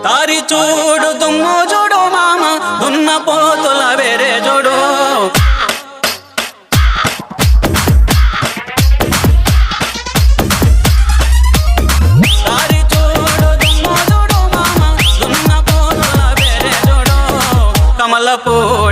తారి చూడు దుమ్ము చూడు మామ దున్న పోతుల వేరే చూడు తారి చూడు దుమ్ము చూడు మామ దున్న పోతుల వేరే చూడు కమల పూల